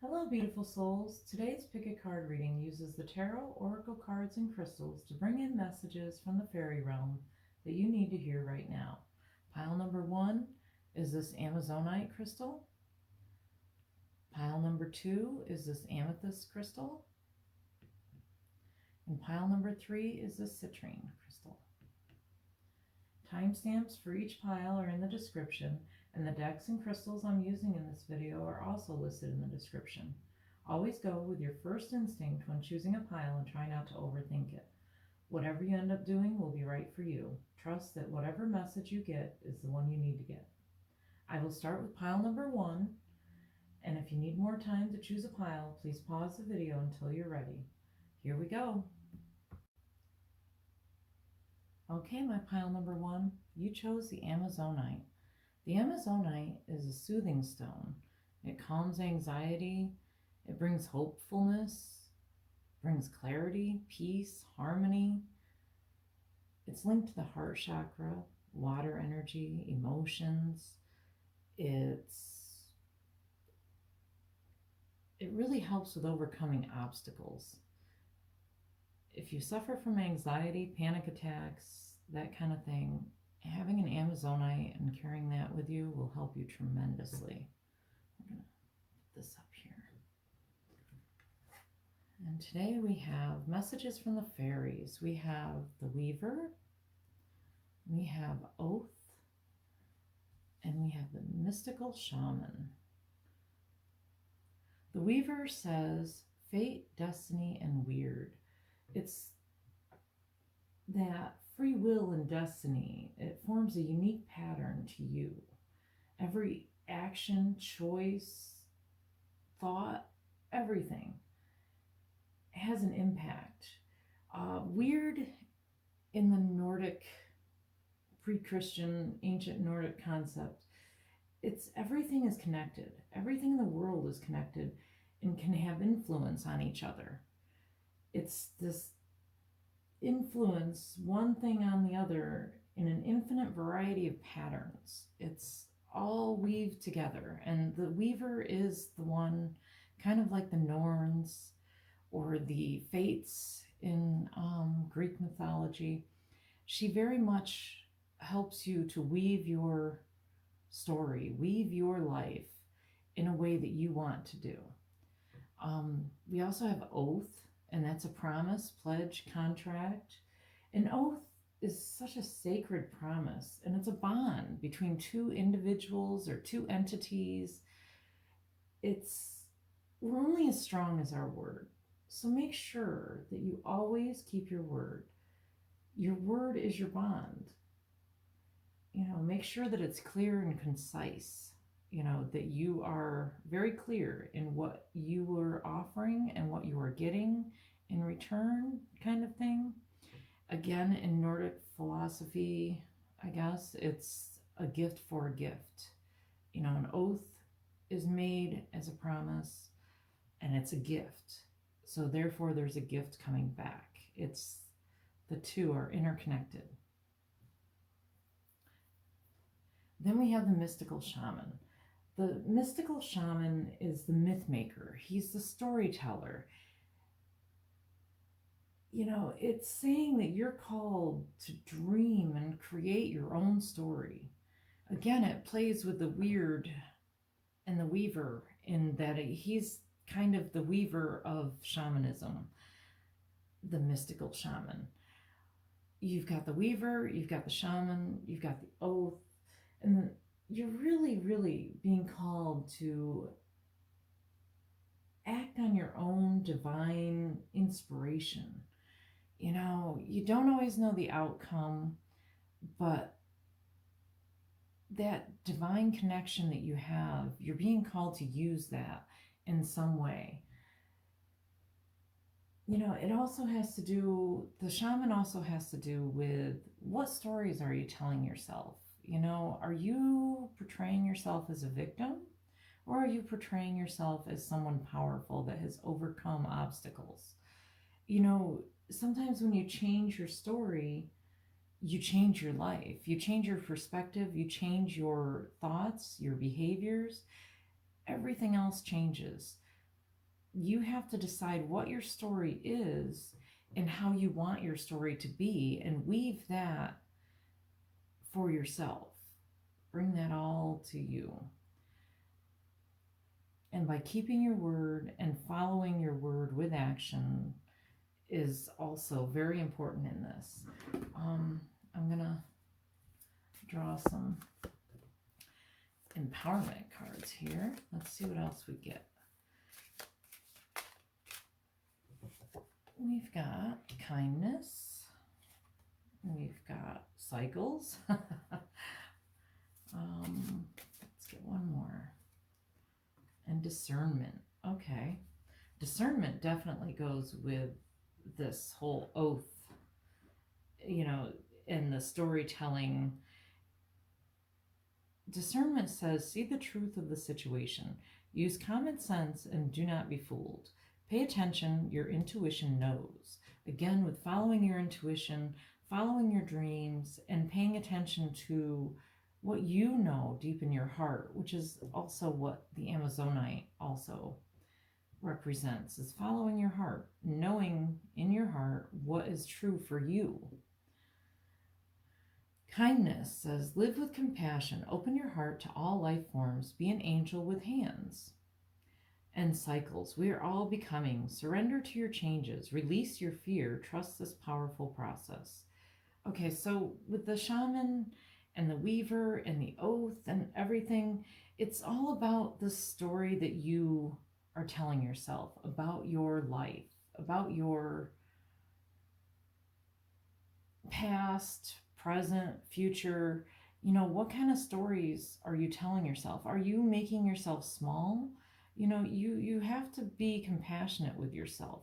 Hello, beautiful souls. Today's pick a card reading uses the tarot, oracle cards, and crystals to bring in messages from the fairy realm that you need to hear right now. Pile number 1 is this Amazonite crystal. Pile number 2 is this Amethyst crystal. And pile number 3 is this Citrine crystal. Timestamps for each pile are in the description, and the decks and crystals I'm using in this video are also listed in the description. Always go with your first instinct when choosing a pile and try not to overthink it. Whatever you end up doing will be right for you. Trust that whatever message you get is the one you need to get. I will start with pile number 1, and if you need more time to choose a pile, please pause the video until you're ready. Here we go. Okay, my pile number 1, you chose the Amazonite. The Amazonite is a soothing stone. It calms anxiety, it brings hopefulness, brings clarity, peace, harmony. It's linked to the heart chakra, water energy, emotions. It really helps with overcoming obstacles. If you suffer from anxiety, panic attacks, that kind of thing, having an Amazonite and carrying that with you will help you tremendously. I'm going to put this up here. And today we have messages from the fairies. We have the Weaver, we have Oath, and we have the Mystical Shaman. The Weaver says, fate, destiny, and weird. It's that free will and destiny. It forms a unique pattern to you. Every action, choice, thought, everything has an impact. Weird in the Nordic, pre-Christian, ancient Nordic concept, it's everything is connected. Everything in the world is connected and can have influence on each other. It's this influence, one thing on the other, in an infinite variety of patterns. It's all weaved together, and the Weaver is the one, kind of like the Norns or the Fates in Greek mythology. She very much helps you to weave your story, weave your life in a way that you want to do. We also have Oath, and that's a promise, pledge, contract. An oath is such a sacred promise, and it's a bond between two individuals or two entities. We're only as strong as our word. So make sure that you always keep your word. Your word is your bond. Make sure that it's clear and concise. That you are very clear in what you are offering and what you are getting in return, kind of thing. Again, in Nordic philosophy, I guess, it's a gift for a gift. An oath is made as a promise, and it's a gift. So therefore, there's a gift coming back. The two are interconnected. Then we have the Mystical Shaman. The Mystical Shaman is the myth maker. He's the storyteller. It's saying that you're called to dream and create your own story. Again, it plays with the weird and the Weaver in that he's kind of the weaver of shamanism, the Mystical Shaman. You've got the Weaver, you've got the Shaman, you've got the Oath, and you're really, really being called to act on your own divine inspiration. You don't always know the outcome, but that divine connection that you have, you're being called to use that in some way. It also has to do, the shaman also has to do with what stories are you telling yourself? Are you portraying yourself as a victim, or are you portraying yourself as someone powerful that has overcome obstacles? Sometimes when you change your story, you change your life, you change your perspective, you change your thoughts, your behaviors, everything else changes. you have to decide what your story is and how you want your story to be, and weave that for yourself. Bring that all to you. And by keeping your word and following your word with action is also very important in this. I'm going to draw some empowerment cards here. Let's see what else we get. We've got kindness. We've got cycles. Let's get one more. And discernment. Okay. Discernment definitely goes with this whole oath, you know, and the storytelling. Discernment says, see the truth of the situation. Use common sense and do not be fooled. Pay attention, your intuition knows. Again, with following your intuition, following your dreams, and paying attention to what you know deep in your heart, which is also what the Amazonite also represents, is following your heart, knowing in your heart what is true for you. Kindness says, live with compassion, open your heart to all life forms, be an angel with hands. And cycles, we are all becoming. Surrender to your changes, release your fear, trust this powerful process. Okay, so with the shaman and the weaver and the oath and everything, it's all about the story that you are telling yourself about your life, about your past, present, future. You know, what kind of stories are you telling yourself? Are you making yourself small? You know, you have to be compassionate with yourself.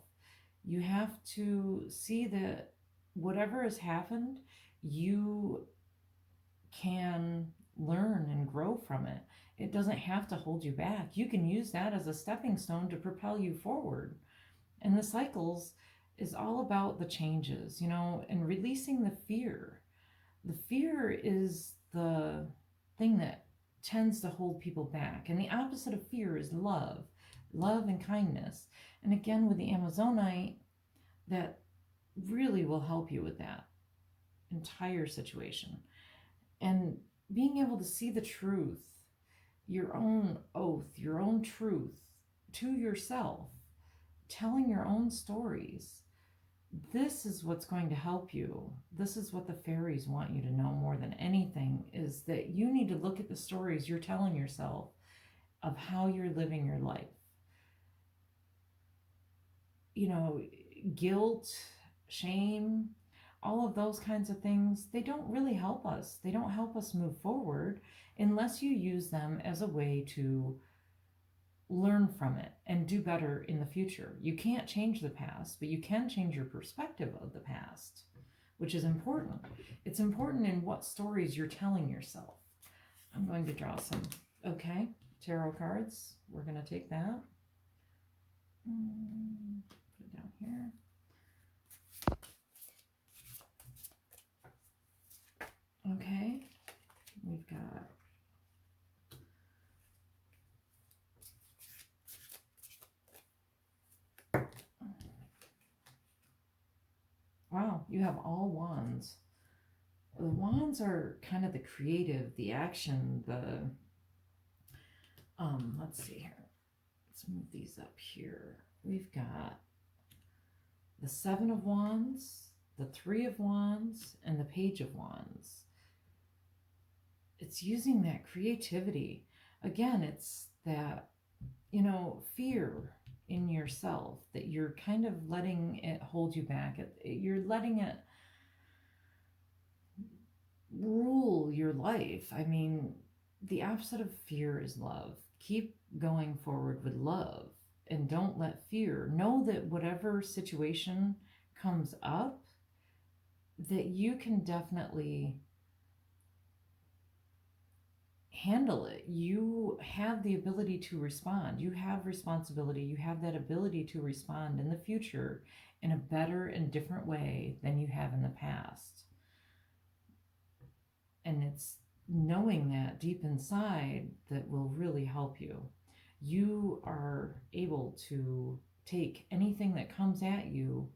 You have to see that whatever has happened, you can learn and grow from it. It doesn't have to hold you back. You can use that as a stepping stone to propel you forward. And the cycles is all about the changes, you know, and releasing the fear. The fear is the thing that tends to hold people back. And the opposite of fear is love and kindness. And again, with the Amazonite, that really will help you with that entire situation. And being able to see the truth, your own oath, your own truth to yourself, telling your own stories. This is what's going to help you. This is what the fairies want you to know more than anything, is that you need to look at the stories you're telling yourself of how you're living your life. You know, guilt, shame, all of those kinds of things, they don't really help us. They don't help us move forward unless you use them as a way to learn from it and do better in the future. You can't change the past, but you can change your perspective of the past, which is important. It's important in what stories you're telling yourself. I'm going to draw some, okay, tarot cards. We're going to take that. Put it down here. Okay, we've got wow, you have all wands. The wands are kind of the creative, the action, the let's see here. Let's move these up here. We've got the 7 of Wands, the 3 of Wands, and the Page of Wands. It's using that creativity. Again, it's that, you know, fear in yourself that you're kind of letting it hold you back. You're letting it rule your life. I mean, the opposite of fear is love. Keep going forward with love and don't let fear. Know that whatever situation comes up, that you can definitely handle it. You have the ability to respond. You have responsibility. You have that ability to respond in the future in a better and different way than you have in the past. And it's knowing that deep inside that will really help you. You are able to take anything that comes at you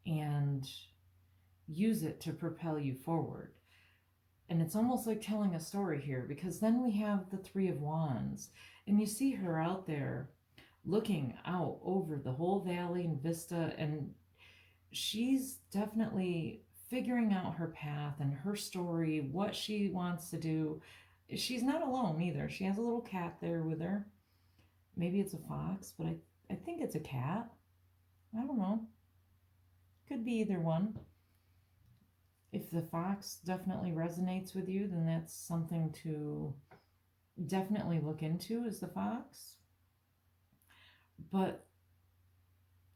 and use it to propel you forward. And it's almost like telling a story here, because then we have the Three of Wands, and you see her out there looking out over the whole valley and vista, and she's definitely figuring out her path and her story, what she wants to do. She's not alone either. She has a little cat there with her. Maybe it's a fox, but I think it's a cat. I don't know. Could be either one. If the fox definitely resonates with you, then that's something to definitely look into, is the fox. But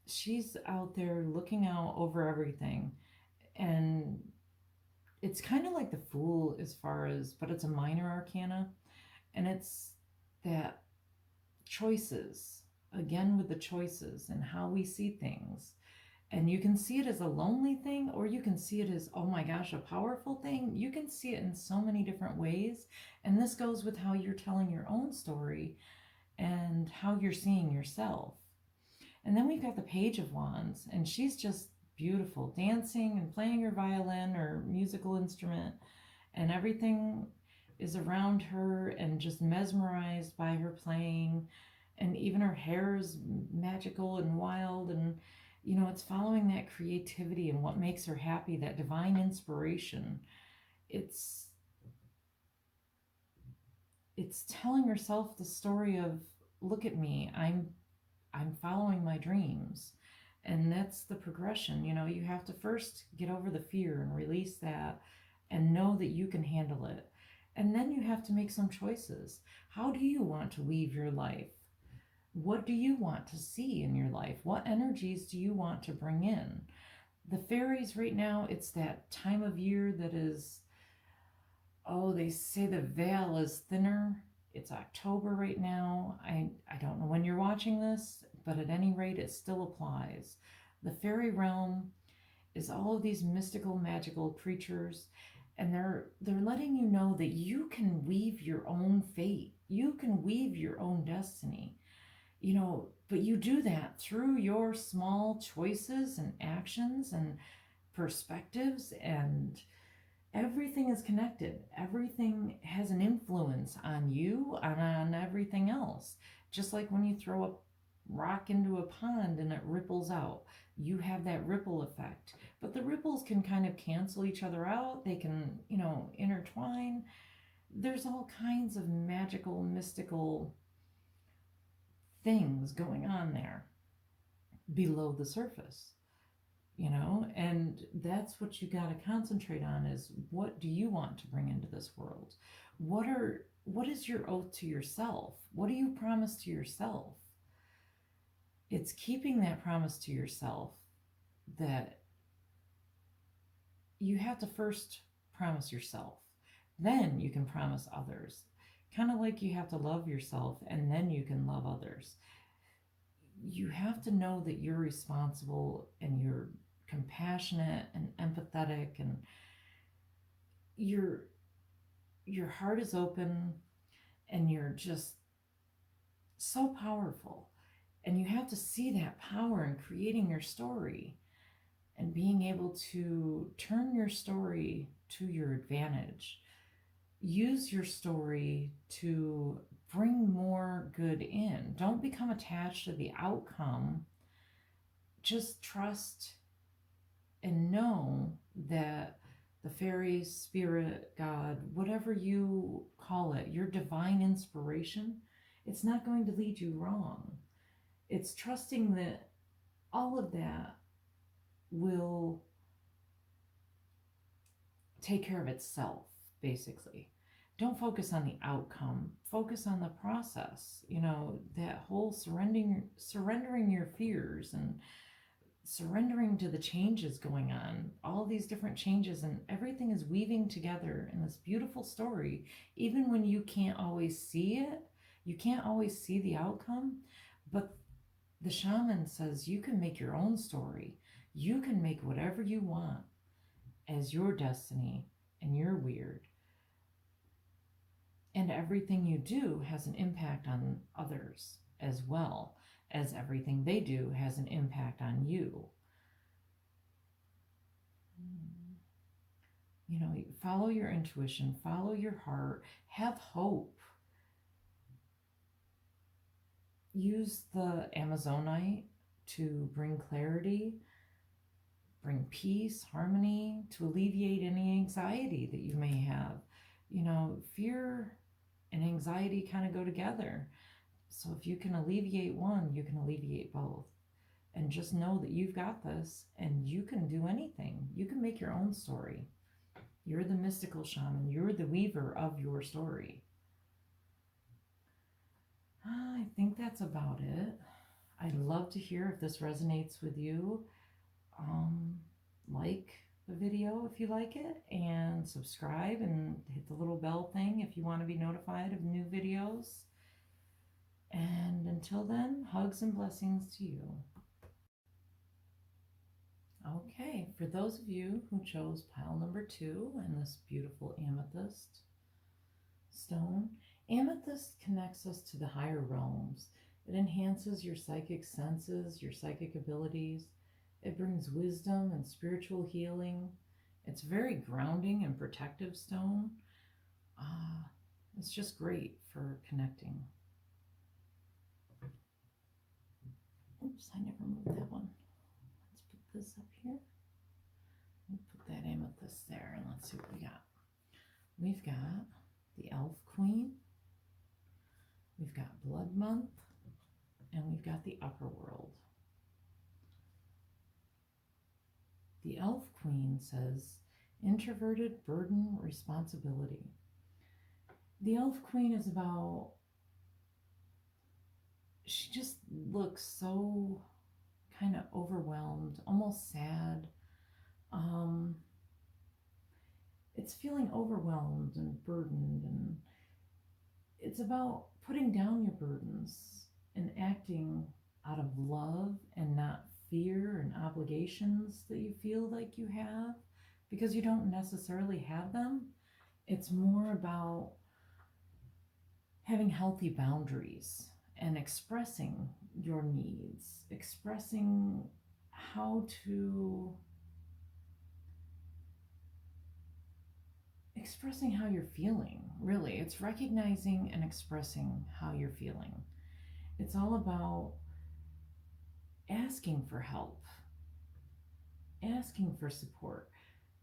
she's out there looking out over everything, and it's kind of like the Fool, as far as, but it's a minor arcana, and it's that choices, again with the choices and how we see things. And you can see it as a lonely thing, or you can see it as, oh my gosh, a powerful thing. You can see it in so many different ways. And this goes with how you're telling your own story and how you're seeing yourself. And then we've got the Page of Wands, and she's just beautiful, dancing and playing her violin or musical instrument, and everything is around her and just mesmerized by her playing. And even her hair is magical and wild, and it's following that creativity and what makes her happy, that divine inspiration. It's telling herself the story of, look at me, I'm following my dreams. And that's the progression. You have to first get over the fear and release that and know that you can handle it. And then you have to make some choices. How do you want to weave your life? What do you want to see in your life? What energies do you want to bring in? The fairies right now, it's that time of year that is, they say the veil is thinner. It's October right now. I don't know when you're watching this, but at any rate, it still applies. The fairy realm is all of these mystical, magical creatures, and they're letting you know that you can weave your own fate. You can weave your own destiny. But you do that through your small choices and actions and perspectives, and everything is connected. Everything has an influence on you and on everything else. Just like when you throw a rock into a pond and it ripples out, you have that ripple effect. But the ripples can kind of cancel each other out. They can, intertwine. There's all kinds of magical, mystical things going on there below the surface, and that's what you got to concentrate on, is what do you want to bring into this world? What is your oath to yourself? What do you promise to yourself? It's keeping that promise to yourself that you have to first promise yourself, then you can promise others. Kind of like you have to love yourself and then you can love others. You have to know that you're responsible and you're compassionate and empathetic, and your heart is open, and you're just so powerful. And you have to see that power in creating your story and being able to turn your story to your advantage. Use your story to bring more good in. Don't become attached to the outcome. Just trust and know that the fairy, spirit, God, whatever you call it, your divine inspiration, it's not going to lead you wrong. It's trusting that all of that will take care of itself, basically. Don't focus on the outcome. Focus on the process. That whole surrendering your fears and surrendering to the changes going on, all these different changes, and everything is weaving together in this beautiful story. Even when you can't always see it, you can't always see the outcome, but the shaman says you can make your own story. You can make whatever you want as your destiny and your weird. And everything you do has an impact on others. as well, as everything they do has an impact on you. You know, follow your intuition, follow your heart, have hope. Use the Amazonite to bring clarity, bring peace, harmony, to alleviate any anxiety that you may have. You know, fear and anxiety kind of go together. So if you can alleviate one, you can alleviate both. And just know that you've got this and you can do anything. You can make your own story. You're the mystical shaman. You're the weaver of your story. I think that's about it. I'd love to hear if this resonates with you. Like the video if you like it, and subscribe and hit the little bell thing if you want to be notified of new videos. And until then, hugs and blessings to you. Okay, for those of you who chose pile number 2 and this beautiful amethyst stone, amethyst connects us to the higher realms. It enhances your psychic senses, your psychic abilities. It brings wisdom and spiritual healing. It's very grounding and protective stone. It's just great for connecting. Oops, I never moved that one. Let's put this up here. We'll put that amethyst there, and let's see what we got. We've got the Elf Queen. We've got Blood Month. And we've got the Upper World. The Elf Queen says, introverted, burden, responsibility. The Elf Queen is about, she just looks so kind of overwhelmed, almost sad. It's feeling overwhelmed and burdened, and it's about putting down your burdens and acting out of love and not fear and obligations that you feel like you have, because you don't necessarily have them. It's more about having healthy boundaries and expressing your needs, expressing how you're feeling. Really, it's recognizing and expressing how you're feeling. It's all about asking for help, asking for support.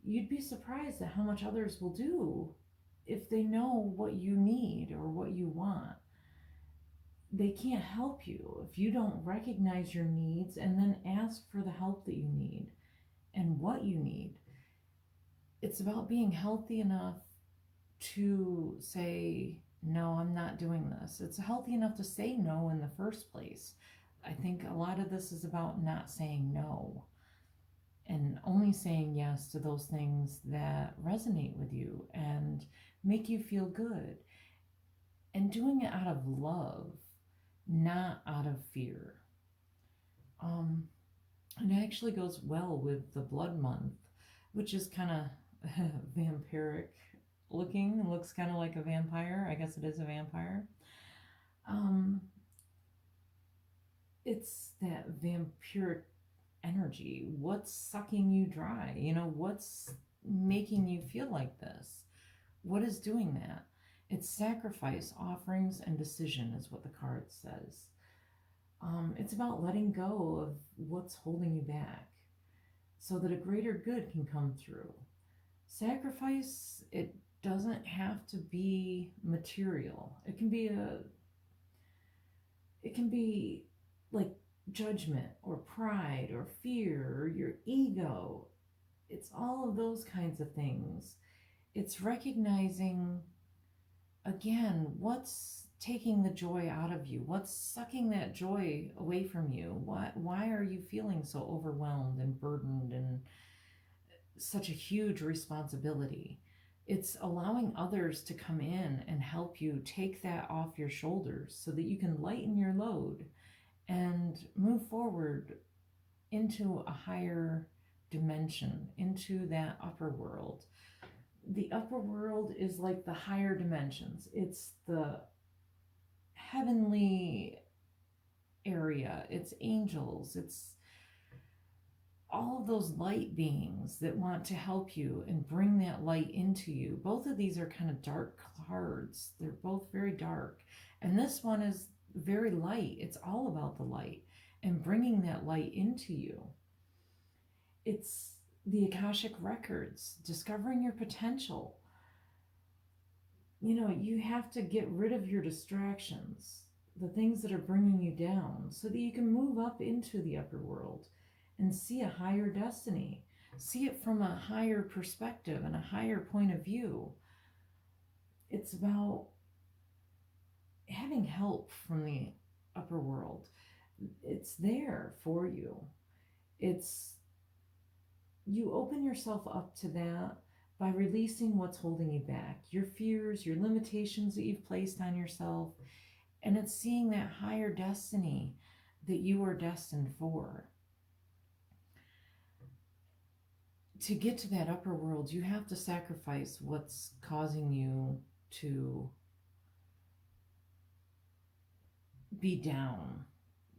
You'd be surprised at how much others will do if they know what you need or what you want. They can't help you if you don't recognize your needs and then ask for the help that you need and what you need. It's about being healthy enough to say, no, I'm not doing this. It's healthy enough to say no in the first place. I think a lot of this is about not saying no and only saying yes to those things that resonate with you and make you feel good, and doing it out of love, not out of fear. It actually goes well with the Blood Month, which is kind of vampiric looking. It looks kind of like a vampire. I guess it is a vampire. It's that vampiric energy. What's sucking you dry? You know, what's making you feel like this? What is doing that? It's sacrifice, offerings, and decision is what the card says. It's about letting go of what's holding you back so that a greater good can come through. Sacrifice, it doesn't have to be material. It can be like judgment or pride or fear or your ego. It's all of those kinds of things. It's recognizing, again, what's taking the joy out of you, what's sucking that joy away from you. Why are you feeling so overwhelmed and burdened and such a huge responsibility? It's allowing others to come in and help you take that off your shoulders so that you can lighten your load and move forward into a higher dimension, into that upper world. The upper world is like the higher dimensions. It's the heavenly area, it's angels, it's all of those light beings that want to help you and bring that light into you. Both of these are kind of dark cards. They're both very dark. And this one is very light. It's all about the light and bringing that light into you. It's the Akashic records, discovering your potential. You know, you have to get rid of your distractions, the things that are bringing you down, so that you can move up into the upper world and see a higher destiny, see it from a higher perspective and a higher point of view. It's about having help from the upper world. It's there for you. It's you open yourself up to that by releasing what's holding you back, your fears, your limitations that you've placed on yourself, and it's seeing that higher destiny that you are destined for. To get to that upper world, you have to sacrifice what's causing you to be down.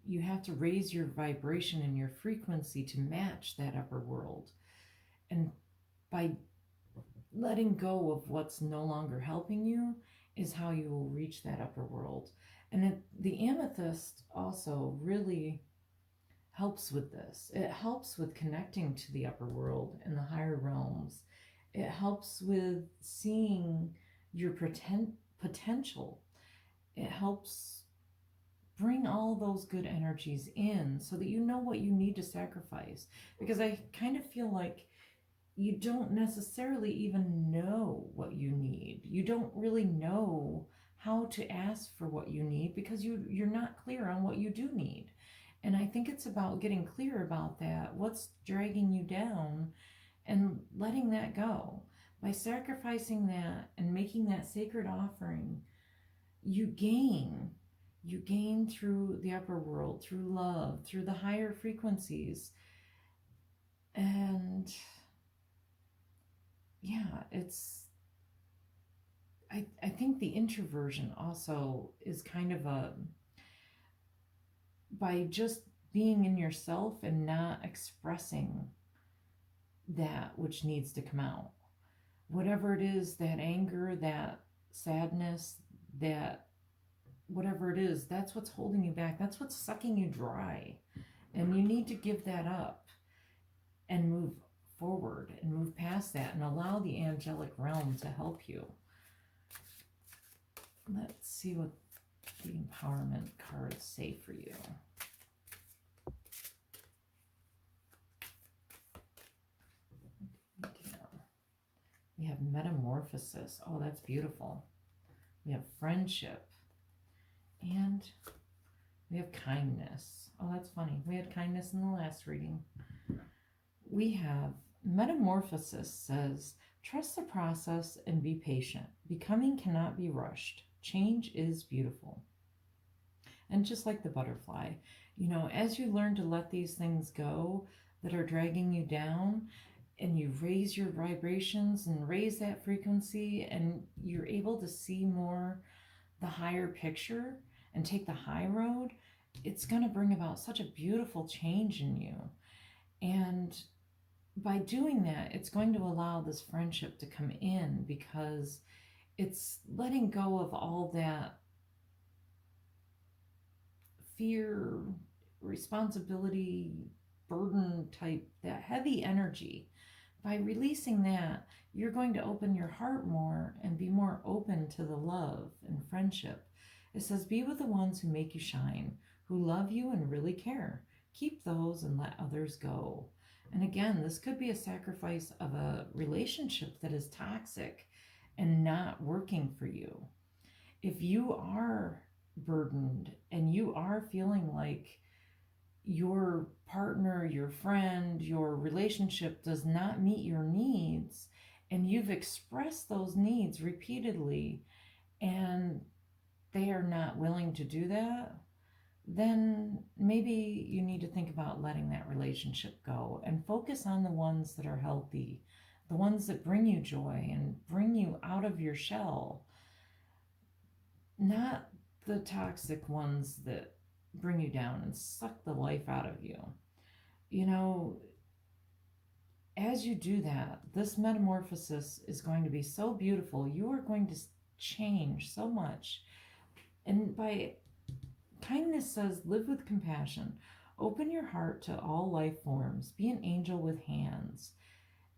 You have to raise your vibration and your frequency to match that upper world. And by letting go of what's no longer helping you is how you will reach that upper world. And the amethyst also really helps with this. It helps with connecting to the upper world and the higher realms. It helps with seeing your potential. It helps bring all those good energies in so that you know what you need to sacrifice. Because I kind of feel like you don't necessarily even know what you need. You don't really know how to ask for what you need because you're not clear on what you do need. And I think it's about getting clear about that, what's dragging you down, and letting that go. By sacrificing that and making that sacred offering, you gain through the upper world, through love, through the higher frequencies. And yeah, I think the introversion also is kind of by just being in yourself and not expressing that which needs to come out. Whatever it is, that anger, that sadness, that whatever it is, that's what's holding you back. That's what's sucking you dry. And you need to give that up and move forward and move past that and allow the angelic realm to help you. Let's see what the empowerment cards say for you. We have metamorphosis. Oh, that's beautiful. We have friendship. And we have kindness. Oh, that's funny. We had kindness in the last reading. We have metamorphosis says, trust the process and be patient. Becoming cannot be rushed. Change is beautiful. And just like the butterfly, you know, as you learn to let these things go that are dragging you down, and you raise your vibrations and raise that frequency, and you're able to see more the higher picture and take the high road, it's going to bring about such a beautiful change in you. And by doing that, it's going to allow this friendship to come in because it's letting go of all that fear, responsibility, burden type, that heavy energy. By releasing that, you're going to open your heart more and be more open to the love and friendship. It says, be with the ones who make you shine, who love you and really care. Keep those and let others go. And again, this could be a sacrifice of a relationship that is toxic and not working for you. If you are burdened and you are feeling like your partner, your friend, your relationship does not meet your needs, and you've expressed those needs repeatedly, and they are not willing to do that, then maybe you need to think about letting that relationship go and focus on the ones that are healthy, the ones that bring you joy and bring you out of your shell, not the toxic ones that bring you down and suck the life out of you. You know, as you do that, this metamorphosis is going to be so beautiful. You are going to change so much. And by kindness says, live with compassion. Open your heart to all life forms. Be an angel with hands.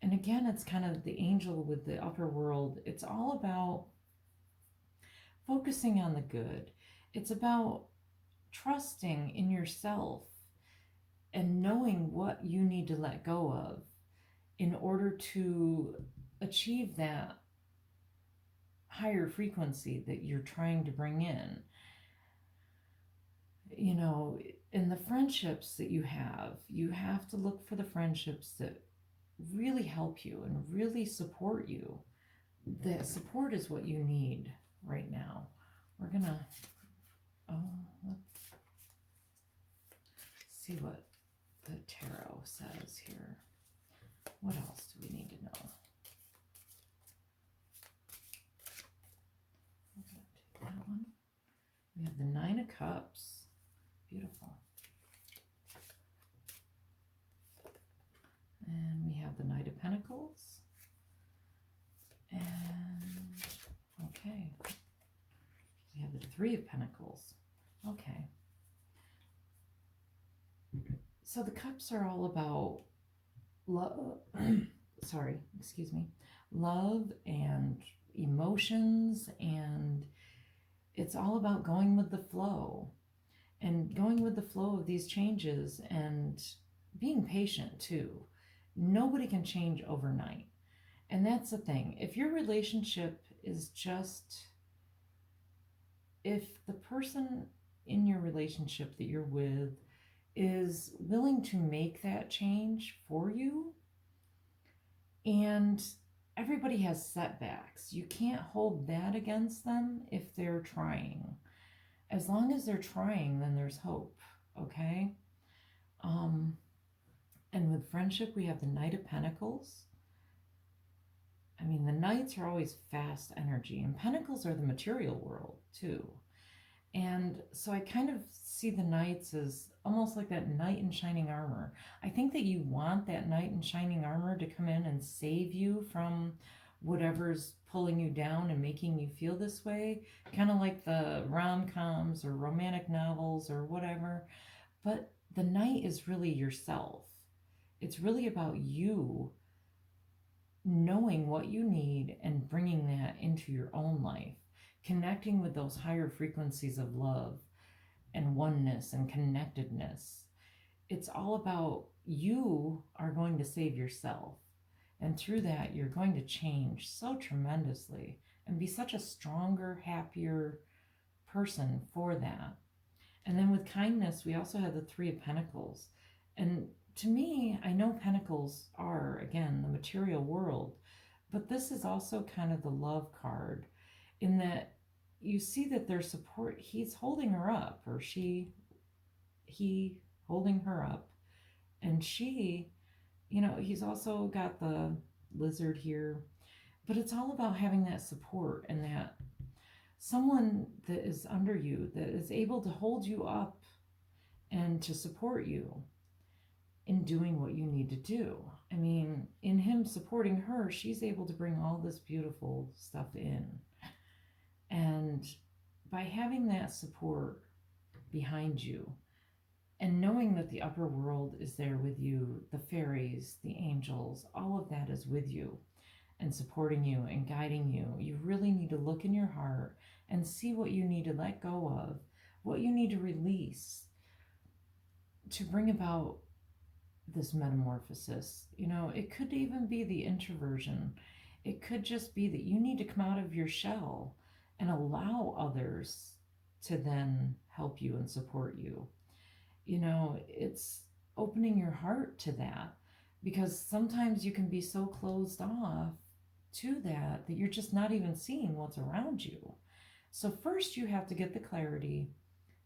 And again, it's kind of the angel with the upper world. It's all about focusing on the good. It's about trusting in yourself and knowing what you need to let go of in order to achieve that higher frequency that you're trying to bring in. You know, in the friendships that you have to look for the friendships that really help you and really support you. That support is what you need right now. We're gonna, let's see what the tarot says here. What else do we need to know? We're gonna take that one. We have the Nine of Cups. Beautiful. And we have the Knight of Pentacles. And, okay. We have the Three of Pentacles. Okay. So the cups are all about love. Sorry, excuse me. Love and emotions, and it's all about going with the flow. And going with the flow of these changes and being patient too. Nobody can change overnight. And that's the thing. If your relationship is just, if the person in your relationship that you're with is willing to make that change for you, and everybody has setbacks, you can't hold that against them if they're trying. As long as they're trying, then there's hope, okay? And with friendship, we have the Knight of Pentacles. I mean, the Knights are always fast energy, and Pentacles are the material world, too. And so I kind of see the Knights as almost like that knight in shining armor. I think that you want that knight in shining armor to come in and save you from whatever's pulling you down and making you feel this way, kind of like the rom-coms or romantic novels or whatever. But the knight is really yourself. It's really about you knowing what you need and bringing that into your own life, connecting with those higher frequencies of love and oneness and connectedness. It's all about you are going to save yourself. And through that, you're going to change so tremendously and be such a stronger, happier person for that. And then with kindness, we also have the Three of Pentacles. And to me, I know Pentacles are, again, the material world, but this is also kind of the love card in that you see that their support, he's holding her up, or he holding her up. And she, you know, he's also got the lizard here, but it's all about having that support and that someone that is under you that is able to hold you up and to support you in doing what you need to do. I mean, in him supporting her, she's able to bring all this beautiful stuff in. And by having that support behind you and knowing that the upper world is there with you, the fairies, the angels, all of that is with you and supporting you and guiding you, you really need to look in your heart and see what you need to let go of, what you need to release to bring about this metamorphosis. You know, it could even be the introversion. It could just be that you need to come out of your shell and allow others to then help you and support you. You know, it's opening your heart to that, because sometimes you can be so closed off to that you're just not even seeing what's around you. So first you have to get the clarity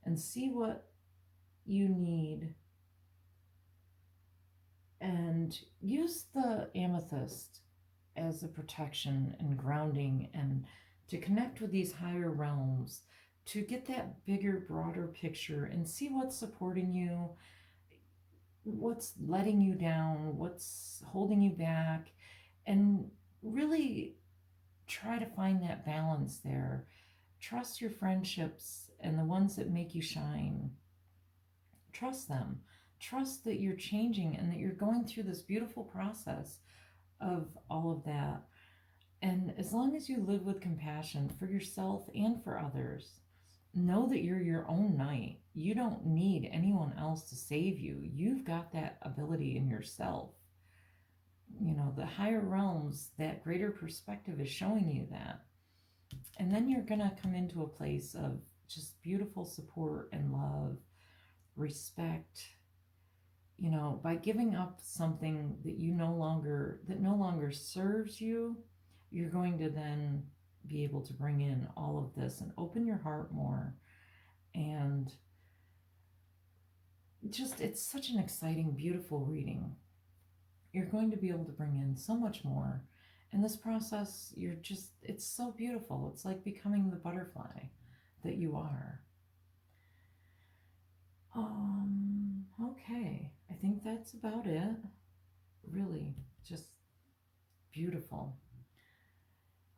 and see what you need, and use the amethyst as a protection and grounding, and to connect with these higher realms, to get that bigger, broader picture and see what's supporting you, what's letting you down, what's holding you back, and really try to find that balance there. Trust your friendships and the ones that make you shine. Trust them. Trust that you're changing and that you're going through this beautiful process of all of that. And as long as you live with compassion for yourself and for others, know that you're your own knight. You don't need anyone else to save you. You've got that ability in yourself. You know, the higher realms, that greater perspective is showing you that. And then you're going to come into a place of just beautiful support and love, respect, you know, by giving up something that no longer serves you. You're going to then be able to bring in all of this and open your heart more. And just, it's such an exciting, beautiful reading. You're going to be able to bring in so much more. And this process, it's so beautiful. It's like becoming the butterfly that you are. Okay, I think that's about it. Really, just beautiful.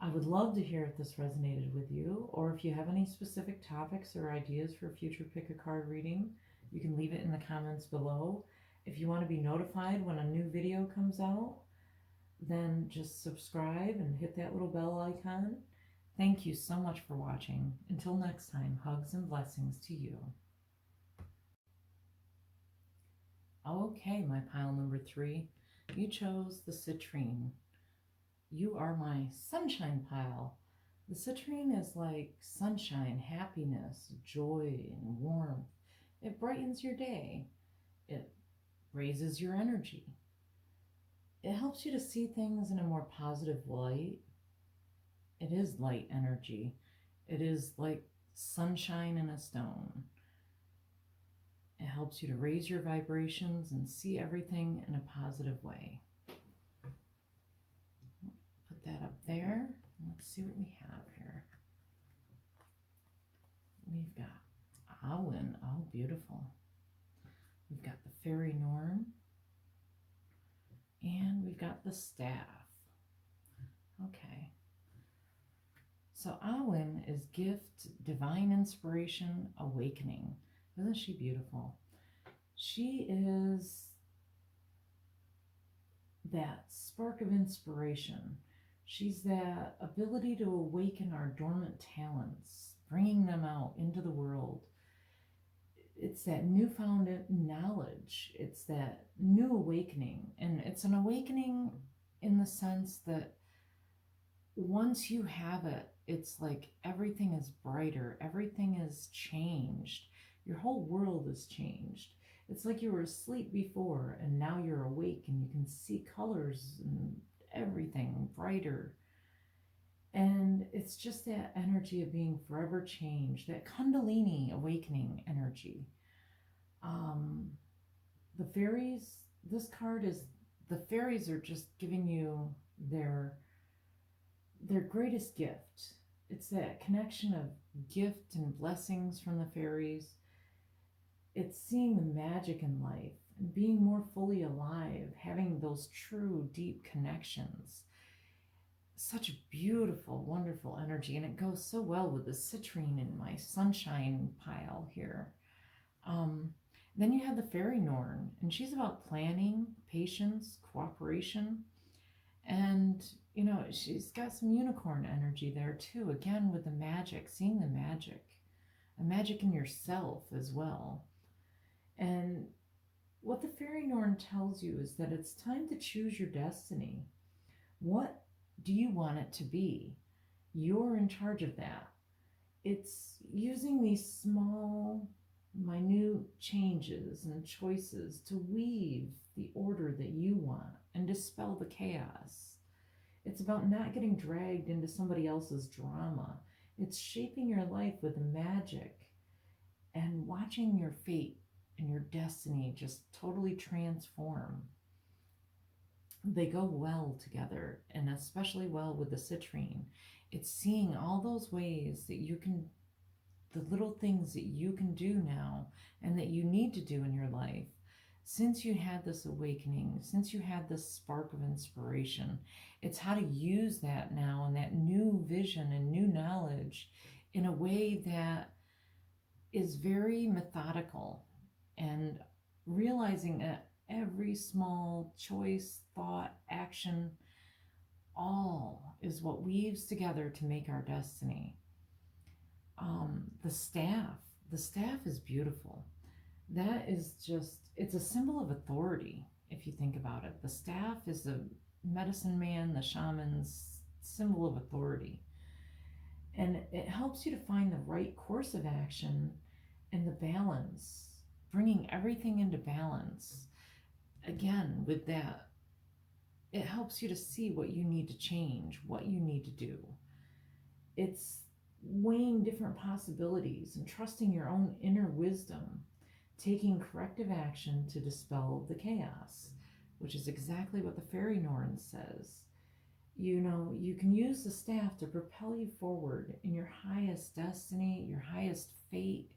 I would love to hear if this resonated with you, or if you have any specific topics or ideas for a future Pick a Card reading, you can leave it in the comments below. If you want to be notified when a new video comes out, then just subscribe and hit that little bell icon. Thank you so much for watching. Until next time, hugs and blessings to you. Okay, my pile number 3, you chose the Citrine. You are my sunshine pile. The citrine is like sunshine, happiness, joy, and warmth. It brightens your day. It raises your energy. It helps you to see things in a more positive light. It is light energy. It is like sunshine in a stone. It helps you to raise your vibrations and see everything in a positive way. Put that up there. Let's see what we have here. We've got Awen. Oh, beautiful. We've got the Faery Norn. And we've got the staff. Okay. So Awen is gift, divine inspiration, awakening. Isn't she beautiful? She is that spark of inspiration. She's that ability to awaken our dormant talents, bringing them out into the world. It's that newfound knowledge. It's that new awakening. And it's an awakening in the sense that once you have it, it's like everything is brighter. Everything is changed. Your whole world is changed. It's like you were asleep before and now you're awake and you can see colors and everything brighter. And it's just that energy of being forever changed, that Kundalini awakening energy. The fairies, this card is, the fairies are just giving you their greatest gift. It's that connection of gift and blessings from the fairies. It's seeing the magic in life and being more fully alive, having those true deep connections. Such beautiful, wonderful energy, and it goes so well with the citrine in my sunshine pile here. Then you have the Faery Norn, and she's about planning, patience, cooperation, and you know, she's got some unicorn energy there too, again with the magic, seeing the magic, a magic in yourself as well. And what the Faery Norn tells you is that it's time to choose your destiny. What do you want it to be? You're in charge of that. It's using these small, minute changes and choices to weave the order that you want and dispel the chaos. It's about not getting dragged into somebody else's drama. It's shaping your life with magic and watching your fate and your destiny just totally transform. They go well together, and especially well with the citrine. It's seeing all those ways that you can the little things that you can do now and that you need to do in your life since you had this awakening, since you had this spark of inspiration. It's how to use that now and that new vision and new knowledge in a way that is very methodical, and realizing that every small choice, thought, action, all is what weaves together to make our destiny. The staff, the staff is beautiful. That is just, it's a symbol of authority if you think about it. The staff is the medicine man, the shaman's symbol of authority. And it helps you to find the right course of action and the balance, bringing everything into balance. Again, with that, it helps you to see what you need to change, what you need to do. It's weighing different possibilities and trusting your own inner wisdom, taking corrective action to dispel the chaos, which is exactly what the Faery Norn says. You know, you can use the staff to propel you forward in your highest destiny, your highest fate,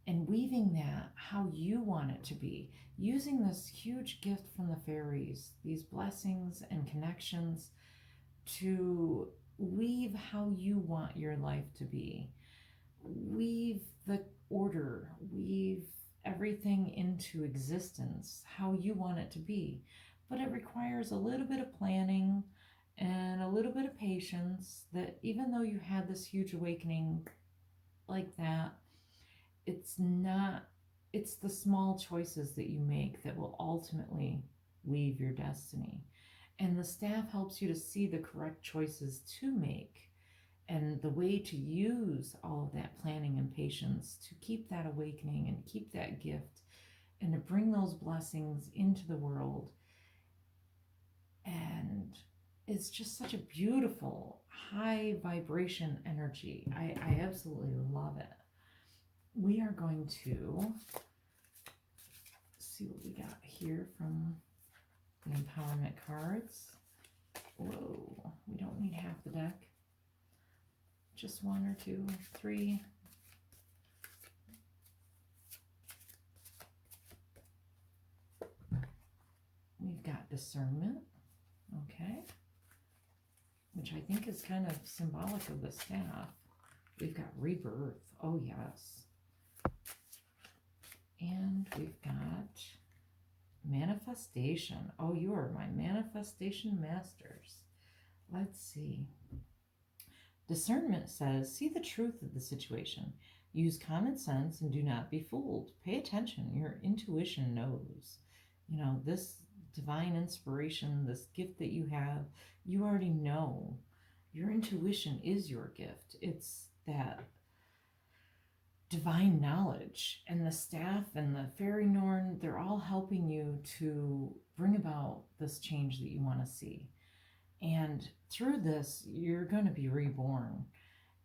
and weaving that how you want it to be, using this huge gift from the fairies, these blessings and connections, to weave how you want your life to be. Weave the order, weave everything into existence how you want it to be. But it requires a little bit of planning and a little bit of patience, that even though you had this huge awakening like that, it's not, it's the small choices that you make that will ultimately weave your destiny. And the staff helps you to see the correct choices to make and the way to use all of that planning and patience to keep that awakening and keep that gift and to bring those blessings into the world. And it's just such a beautiful, high vibration energy. I absolutely love it. We are going to see what we got here from the empowerment cards. Whoa, we don't need half the deck. Just one or two, three. We've got discernment, okay, which I think is kind of symbolic of the staff. We've got rebirth, oh yes. And we've got manifestation. Oh, you are my manifestation masters. Let's see. Discernment says, see the truth of the situation. Use common sense and do not be fooled. Pay attention. Your intuition knows. You know, this divine inspiration, this gift that you have, you already know. Your intuition is your gift. It's that divine knowledge. And the staff and the Faery Norn, they're all helping you to bring about this change that you want to see. And through this, you're going to be reborn.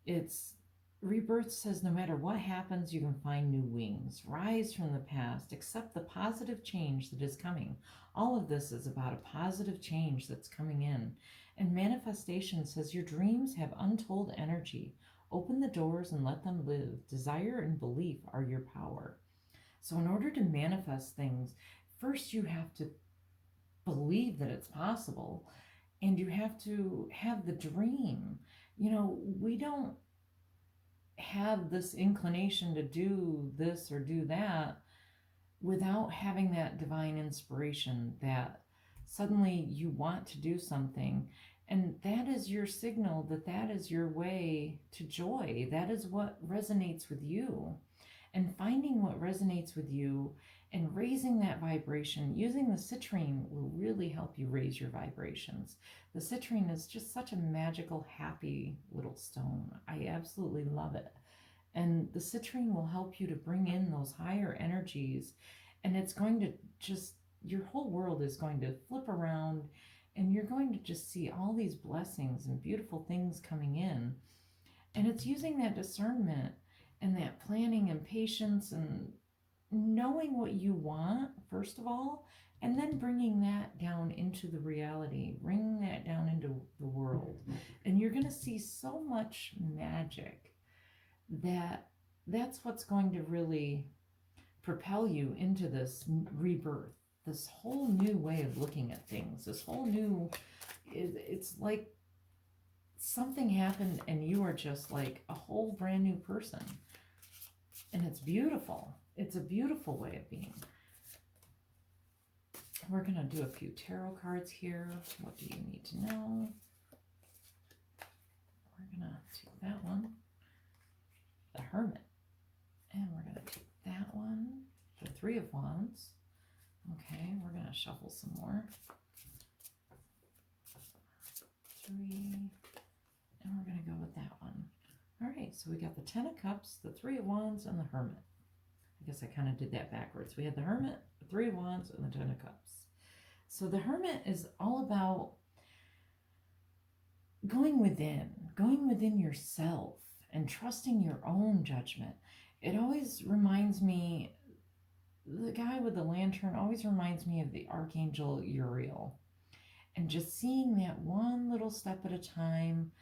It's rebirth says no matter what happens, you can find new wings. Rise from the past. Accept the positive change that is coming. All of this is about a positive change that's coming in. And manifestation says your dreams have untold energy. Open the doors and let them live. Desire and belief are your power. So in order to manifest things, first you have to believe that it's possible. And you have to have the dream. You know, we don't have this inclination to do this or do that without having that divine inspiration that suddenly you want to do something. And that is your signal that that is your way to joy. That is what resonates with you. And finding what resonates with you and raising that vibration, using the citrine will really help you raise your vibrations. The citrine is just such a magical, happy little stone. I absolutely love it. And the citrine will help you to bring in those higher energies. And it's going to just, your whole world is going to flip around and you're going to just see all these blessings and beautiful things coming in. And it's using that discernment and that planning and patience and knowing what you want, first of all, and then bringing that down into the reality, bringing that down into the world. And you're going to see so much magic that's what's going to really propel you into this rebirth, this whole new way of looking at things, this whole new, it's like something happened and you are just like a whole brand new person. And it's beautiful. It's a beautiful way of being. We're going to do a few tarot cards here. What do you need to know? We're going to take that one, the Hermit. And we're going to take that one, the Three of Wands. Okay, we're going to shuffle some more. 3. And we're going to go with that one. All right, so we got the Ten of Cups, the Three of Wands, and the Hermit. I guess I kind of did that backwards. We had the Hermit, the Three of Wands, and the Ten of Cups. So the Hermit is all about going within yourself and trusting your own judgment. It always reminds me, the guy with the lantern always reminds me of the Archangel Uriel. And just seeing that one little step at a time,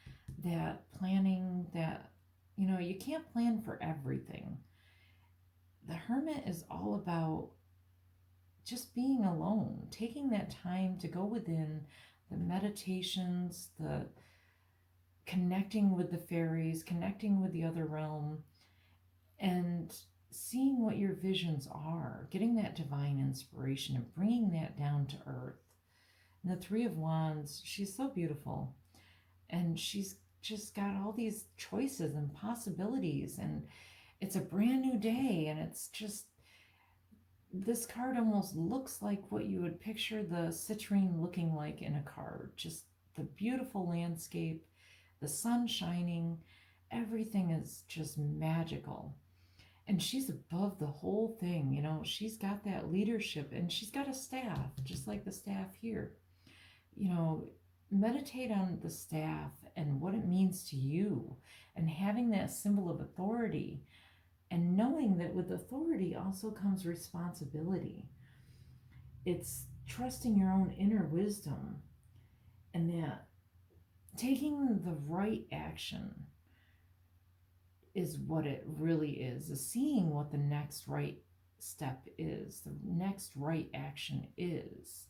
that planning, that, you can't plan for everything. The Hermit is all about just being alone, taking that time to go within, the meditations, the connecting with the fairies, connecting with the other realm, and seeing what your visions are, getting that divine inspiration and bringing that down to earth. And the Three of Wands, she's so beautiful. And she's just got all these choices and possibilities. And it's a brand new day. And it's just, this card almost looks like what you would picture the citrine looking like in a card. Just the beautiful landscape, the sun shining, everything is just magical. And she's above the whole thing, she's got that leadership, and she's got a staff, just like the staff here. Meditate on the staff and what it means to you, and having that symbol of authority, and knowing that with authority also comes responsibility. It's trusting your own inner wisdom, and that taking the right action is what it really is seeing what the next right step is, the next right action is.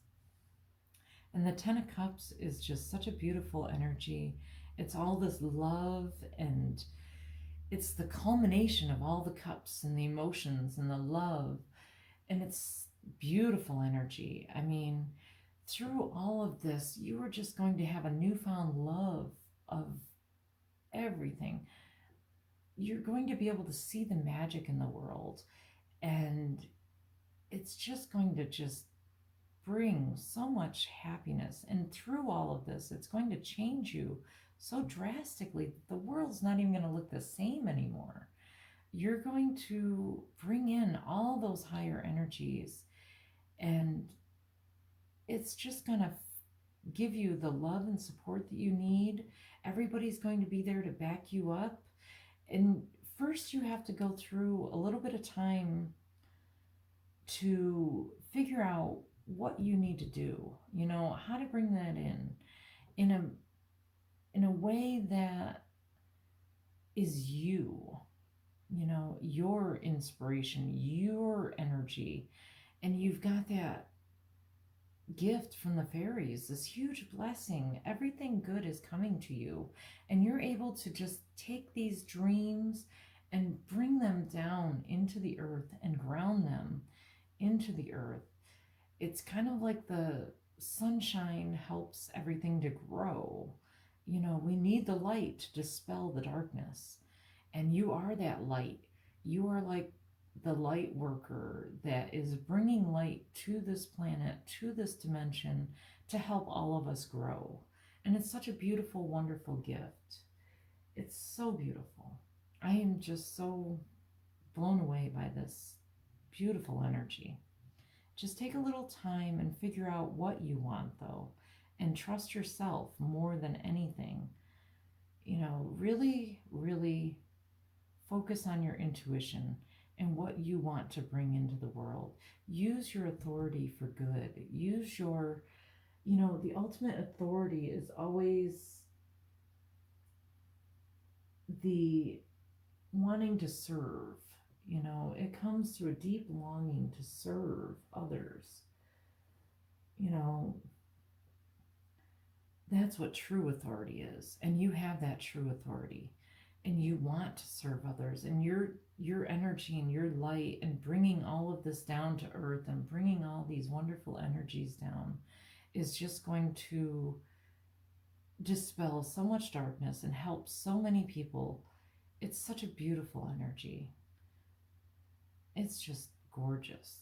And the Ten of Cups is just such a beautiful energy. It's all this love, and it's the culmination of all the cups and the emotions and the love. And it's beautiful energy. I mean, through all of this, you are just going to have a newfound love of everything. You're going to be able to see the magic in the world, and it's just going to just bring so much happiness. And through all of this, it's going to change you so drastically that the world's not even going to look the same anymore. You're going to bring in all those higher energies, and it's just going to give you the love and support that you need. Everybody's going to be there to back you up. And first you have to go through a little bit of time to figure out what you need to do, how to bring that in a way that is your inspiration, your energy. And you've got that gift from the fairies, this huge blessing. Everything good is coming to you, and you're able to just take these dreams and bring them down into the earth and ground them into the earth. It's kind of like the sunshine helps everything to grow. We need the light to dispel the darkness, and you are that light. You are like the light worker that is bringing light to this planet, to this dimension, to help all of us grow. And it's such a beautiful, wonderful gift. It's so beautiful. I am just so blown away by this beautiful energy. Just take a little time and figure out what you want, though, and trust yourself more than anything. Really, really focus on your intuition and what you want to bring into the world. Use your authority for good. Use your, the ultimate authority is always the, wanting to serve. You know, it comes through a deep longing to serve others. You know, that's what true authority is. And you have that true authority. And you want to serve others. And your energy and your light and bringing all of this down to earth and bringing all these wonderful energies down is just going to dispel so much darkness and help so many people. It's such a beautiful energy. It's just gorgeous.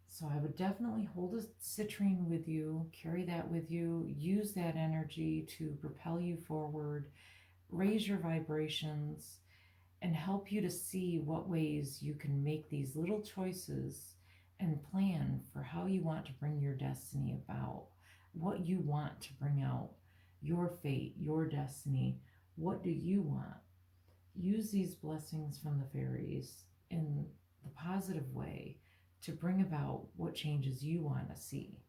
So I would definitely hold a citrine with you, carry that with you, use that energy to propel you forward, raise your vibrations, and help you to see what ways you can make these little choices and plan for how you want to bring your destiny about, what you want to bring out, your fate, your destiny. What do you want? Use these blessings from the fairies in the positive way to bring about what changes you want to see.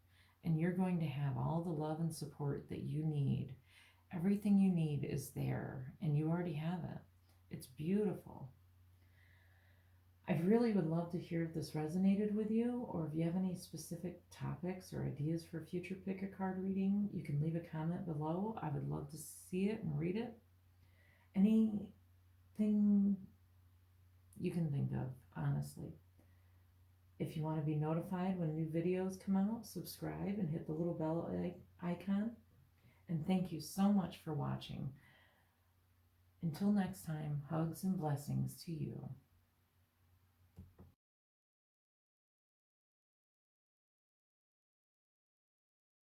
And you're going to have all the love and support that you need. Everything you need is there, and you already have it. It's beautiful. I really would love to hear if this resonated with you, or if you have any specific topics or ideas for future pick a card reading, you can leave a comment below. I would love to see it and read it. Anything you can think of, honestly. If you want to be notified when new videos come out, subscribe and hit the little bell icon. And thank you so much for watching. Until next time, hugs and blessings to you.